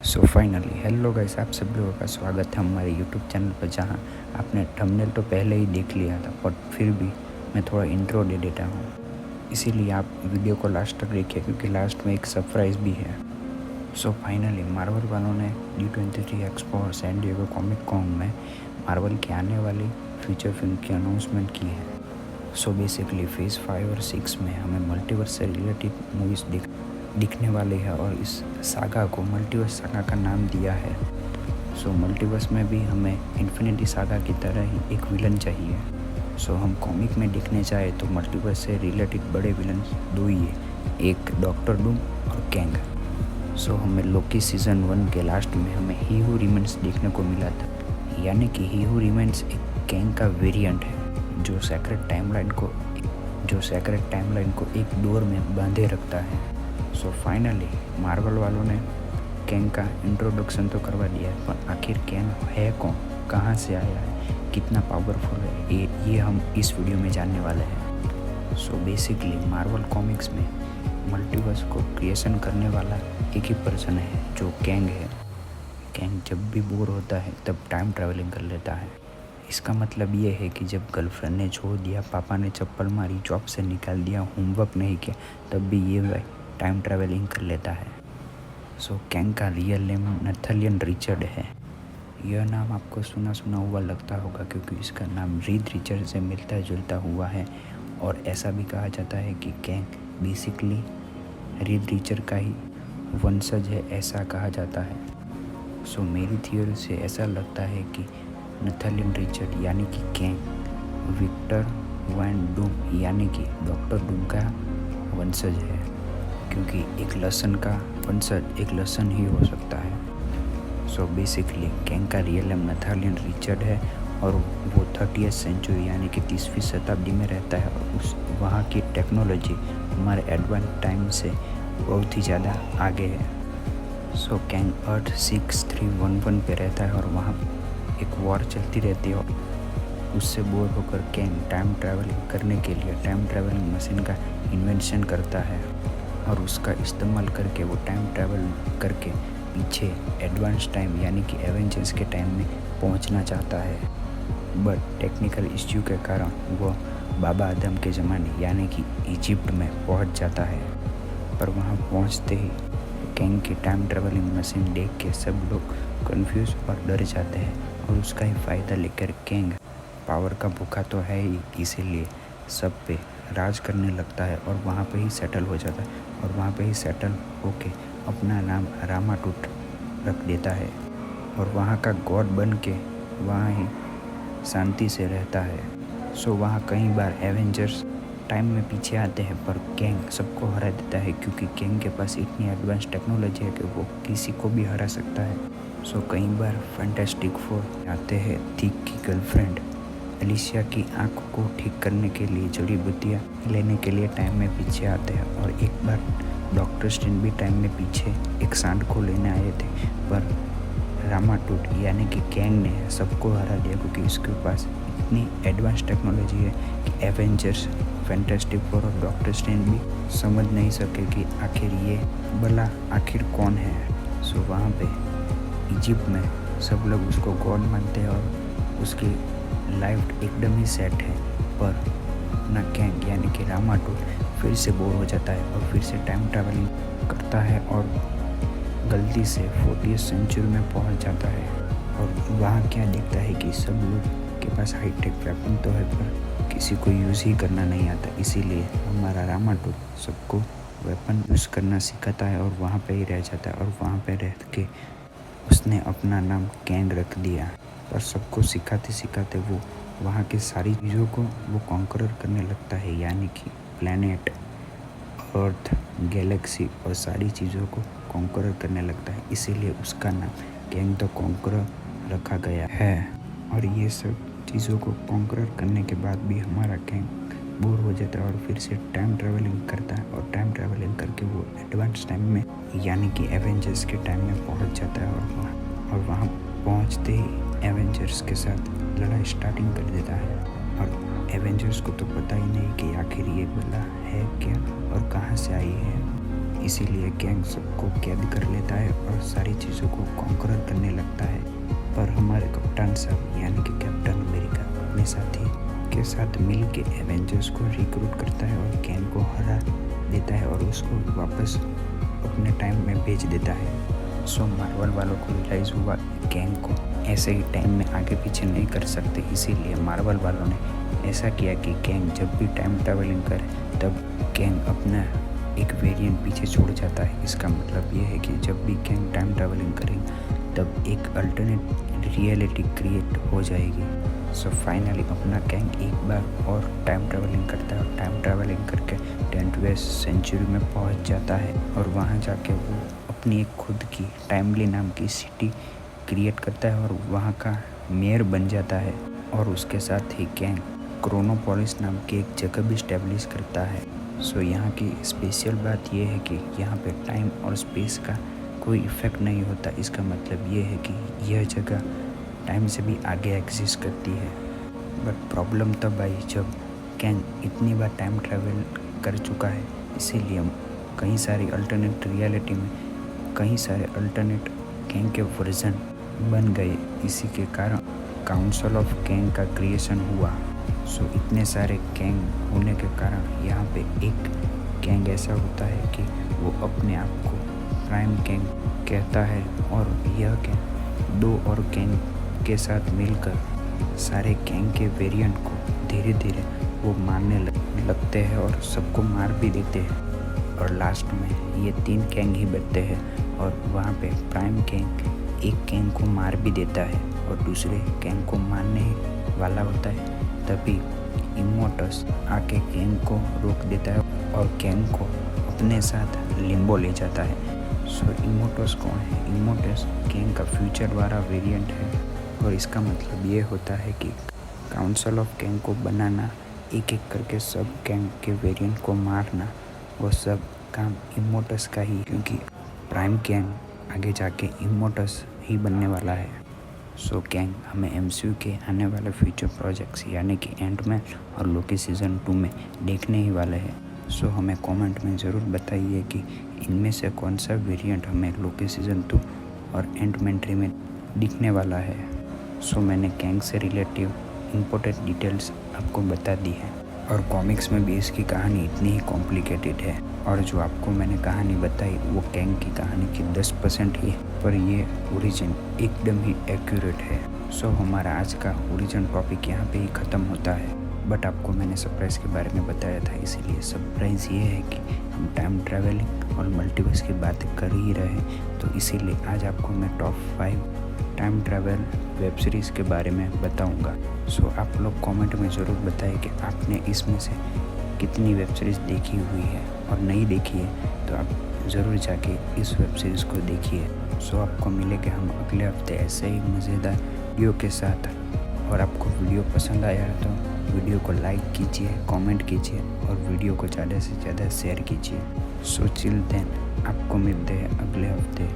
So finally hello guys, आप सब लोगों का स्वागत है हमारे यूट्यूब चैनल पर, जहां आपने थंबनेल तो पहले ही देख लिया था, बट फिर भी मैं थोड़ा इंट्रो दे देता हूं। इसीलिए आप वीडियो को लास्ट तक देखिए, क्योंकि लास्ट में एक सरप्राइज़ भी है। सो फाइनली मार्वल वालों ने D23 एक्सपो और सैन डिएगो कॉमिक कॉन में मार्वल की आने वाली फ्यूचर फिल्म की अनाउंसमेंट की है। सो बेसिकली फेज़ 5 और 6 में हमें मल्टीवर्स से रिलेटेड मूवीज़ दिखने वाली है, और इस सागा को मल्टीवर्स सागा का नाम दिया है। सो मल्टीवर्स में भी हमें इन्फिनिटी सागा की तरह ही एक विलन चाहिए। सो हम कॉमिक में देखने चाहे तो मल्टीवर्स से रिलेटेड बड़े विलन दो ही है, एक डॉक्टर डूम और कैंग। सो हमें लोकी सीज़न 1 के लास्ट में हमें ही हू रिमेन्स देखने को मिला था, यानी कि ही हू रिमेन्स एक कैंग का वेरिएंट है जो सेक्रेट टाइमलाइन को एक डोर में बांधे रखता है। सो फाइनली मार्वल वालों ने कैंग का इंट्रोडक्शन तो करवा दिया है, पर आखिर कैंग है कौन, कहाँ से आया है, कितना पावरफुल है, ये हम इस वीडियो में जानने वाले हैं। सो बेसिकली मार्वल कॉमिक्स में मल्टीवर्स को क्रिएशन करने वाला एक ही पर्सन है, जो कैंग है। कैंग जब भी बोर होता है तब टाइम ट्रैवलिंग कर लेता है। इसका मतलब ये है कि जब गर्लफ्रेंड ने छोड़ दिया, पापा ने चप्पल मारी, जॉब से निकाल दिया, होमवर्क नहीं किया, तब भी ये टाइम ट्रैवलिंग कर लेता है। सो कैंग का रियल नेम नथलियन रिचर्ड है। यह नाम आपको सुना सुना हुआ लगता होगा, क्योंकि इसका नाम रीड रिचर्ड से मिलता जुलता हुआ है, और ऐसा भी कहा जाता है कि कैंग बेसिकली रीड रिचर्ड का ही वंशज है, ऐसा कहा जाता है। सो मेरी थियोरी से ऐसा लगता है कि नथलियन रिचर्ड यानी कि कैंग विक्टर वैन डूम यानी कि डॉक्टर डूम का वंशज है, क्योंकि एक लसन का वंशज एक लसन ही हो सकता है। सो बेसिकली कैंग का रियल नेम नथलियन रिचर्ड है, और वो 30वीं सेंचुरी यानी कि 30वीं शताब्दी में रहता है, और वहाँ की टेक्नोलॉजी हमारे एडवांस टाइम से बहुत ही ज़्यादा आगे है। सो कैंग अर्थ 6311 पे रहता है, और वहाँ एक वॉर चलती रहती है, और उससे बोर होकर कैंग टाइम ट्रैवलिंग करने के लिए टाइम ट्रैवलिंग मशीन का इन्वेंशन करता है, और उसका इस्तेमाल करके वो टाइम ट्रैवल करके पीछे एडवांस टाइम यानी कि एवेंजर्स के टाइम में पहुंचना चाहता है। बट टेक्निकल इश्यू के कारण वो बाबा आदम के ज़माने यानी कि इजिप्ट में पहुंच जाता है। पर वहां पहुंचते ही कैंग की टाइम ट्रैवलिंग मशीन देख के सब लोग कंफ्यूज और डर जाते हैं, और उसका ही फ़ायदा लेकर कैंग पावर का भूखा तो है ही, इसीलिए सब पे राज करने लगता है, और वहाँ पे ही सेटल हो जाता है, और वहाँ पे ही सेटल होके अपना नाम रामाटूट रख देता है, और वहाँ का गॉड बन के वहाँ ही शांति से रहता है। सो वहाँ कई बार एवेंजर्स टाइम में पीछे आते हैं, पर कैंग सबको हरा देता है, क्योंकि कैंग के पास इतनी एडवांस टेक्नोलॉजी है कि वो किसी को भी हरा सकता है। सो कई बार फैंटास्टिक फोर आते हैं थिक की गर्लफ्रेंड एलिशिया की आंखों को ठीक करने के लिए जड़ी बूटियाँ लेने के लिए टाइम में पीछे आते हैं, और एक बार डॉक्टर स्ट्रेंज भी टाइम में पीछे एक सांड को लेने आए थे, पर रामाटूट यानी कि कैंग ने सबको हरा दिया, क्योंकि उसके पास इतनी एडवांस टेक्नोलॉजी है कि एवेंजर्स, फैंटास्टिक फोर और डॉक्टर स्ट्रेंज भी समझ नहीं सके कि आखिर ये भला आखिर कौन है। सो वहाँ पे इजिप्ट में सब लोग उसको गॉड मानते हैं, और उसकी लाइफ एकदम ही सेट है। पर ना कैंग यानी कि रामाटूट फिर से बोर हो जाता है, और फिर से टाइम ट्रैवलिंग करता है, और गलती से 40वीं सेंचुरी में पहुंच जाता है, और वहाँ क्या देखता है कि सब लोग के पास हाईटेक वेपन तो है, पर किसी को यूज़ ही करना नहीं आता। इसीलिए हमारा रामाटूट सबको वेपन यूज़ करना सिखाता है, और वहाँ पे ही रह जाता है, और वहाँ पे रह के उसने अपना नाम कैंग रख दिया। पर सबको सिखाते सिखाते वो वहाँ की सारी चीज़ों को वो कॉन्करर करने लगता है, यानी कि प्लैनेट, अर्थ, गैलेक्सी और सारी चीज़ों को कॉन्करर करने लगता है। इसीलिए उसका नाम कैंग द कॉन्करर रखा गया है। और ये सब चीज़ों को कॉन्करर करने के बाद भी हमारा कैंग बोर हो जाता है, और फिर से टाइम ट्रैवलिंग करता है, और टाइम ट्रैवलिंग करके वो एडवांस टाइम में यानी कि एवेंजर्स के टाइम में पहुंच जाता है, और वहाँ पहुँचते ही एवेंजर्स के साथ लड़ाई स्टार्टिंग कर देता है। और एवेंजर्स को तो पता ही नहीं कि आखिर ये बला है क्या और कहाँ से आई है। इसीलिए गैंग सबको कैद कर लेता है और सारी चीज़ों को कॉन्करर करने लगता है। पर हमारे कप्तान साहब यानी कि कैप्टन अमेरिका अपने साथी के साथ मिल के एवेंजर्स को रिक्रूट करता है और गैंग को हरा देता है और उसको वापस अपने टाइम में भेज देता है। सो मार्वल वालों को रियलाइज़ हुआ गैंग को ऐसे ही टाइम में आगे पीछे नहीं कर सकते, इसीलिए मार्वल वालों ने ऐसा किया कि गैंग जब भी टाइम ट्रैवलिंग करे तब गैंग अपना एक वेरिएंट पीछे छोड़ जाता है। इसका मतलब ये है कि जब भी गैंग टाइम ट्रैवलिंग करेगी तब एक अल्टरनेट रियलिटी क्रिएट हो जाएगी। सो फाइनली अपना गैंग एक बार और टाइम ट्रैवलिंग करता है और टाइम ट्रैवलिंग करके 10वीं सेंचुरी में पहुंच जाता है और वहां जाके वो अपनी एक खुद की टाइमली नाम की सिटी क्रिएट करता है और वहाँ का मेयर बन जाता है। और उसके साथ ही गैंग क्रोनोपोलिस नाम की एक जगह भी इस्टेब्लिश करता है। सो यहाँ की स्पेशल बात यह है कि यहाँ पे टाइम और स्पेस का कोई इफ़ेक्ट नहीं होता। इसका मतलब ये है कि यह जगह टाइम से भी आगे एग्जिस्ट करती है। बट प्रॉब्लम तब आई जब गैंग इतनी बार टाइम ट्रैवल कर चुका है, इसीलिए कई सारी अल्टरनेट रियलिटी में कई सारे अल्टरनेट गैंग के वर्जन बन गए। इसी के कारण काउंसिल ऑफ गैंग का क्रिएशन हुआ। सो इतने सारे गैंग होने के कारण यहाँ पे एक गैंग ऐसा होता है कि वो अपने आप को प्राइम गैंग कहता है और यह गैंग 2 और गैंग के साथ मिलकर सारे गैंग के वेरिएंट को धीरे धीरे वो मारने लगते हैं और सबको मार भी देते हैं। और लास्ट में ये 3 गैंग ही बचते हैं और वहाँ पे प्राइम गैंग एक गैंग को मार भी देता है और दूसरे गैंग को मारने वाला होता है। तभी इमोर्टस आके गैंग को रोक देता है और गैंग को अपने साथ लिम्बो ले जाता है। सो इमोर्टस कौन है? इमोर्टस गैंग का फ्यूचर वाला वेरिएंट है और इसका मतलब ये होता है कि काउंसिल ऑफ गैंग को बनाना, एक एक करके सब गैंग के वेरिएंट को मारना, वो सब काम इमोर्टस का ही, क्योंकि प्राइम गैंग आगे जाके इमोर्टस ही बनने वाला है। सो गैंग हमें MCU के आने वाले फ्यूचर प्रोजेक्ट्स यानी कि एंटमैन और लोकी सीज़न 2 में देखने ही वाले हैं। सो हमें कमेंट में ज़रूर बताइए कि इनमें से कौन सा वेरिएंट हमें लोकी सीज़न 2 और एंटमैन 3 में दिखने वाला है। सो मैंने गैंग से रिलेटिव इम्पोर्टेंट डिटेल्स आपको बता दी है और कॉमिक्स में भी इसकी कहानी इतनी ही कॉम्प्लिकेटेड है और जो आपको मैंने कहानी बताई वो गैंग की कहानी की 10% ही है, पर ये ओरिजिन एकदम ही एक्यूरेट है। सो हमारा आज का ओरिजिन टॉपिक यहाँ पे ही ख़त्म होता है। बट आपको मैंने सरप्राइज़ के बारे में बताया था, इसीलिए सरप्राइज़ ये है कि हम टाइम ट्रैवलिंग और मल्टीवर्स की बात कर ही रहे हैं, तो इसीलिए आज आपको मैं top 5 time travel web series के बारे में बताऊंगा। सो आप लोग कमेंट में ज़रूर बताएं कि आपने इसमें से कितनी वेब सीरीज़ देखी हुई है और नहीं देखी है तो आप ज़रूर जाके इस वेब सीरीज़ को देखिए। सो आपको मिलेंगे हम अगले हफ्ते ऐसे ही मज़ेदार वीडियो के साथ। और आपको वीडियो पसंद आया है तो वीडियो को लाइक कीजिए, कमेंट कीजिए और वीडियो को ज़्यादा से ज़्यादा शेयर कीजिए। सो चिल देन आपको मिलते हैं अगले हफ्ते।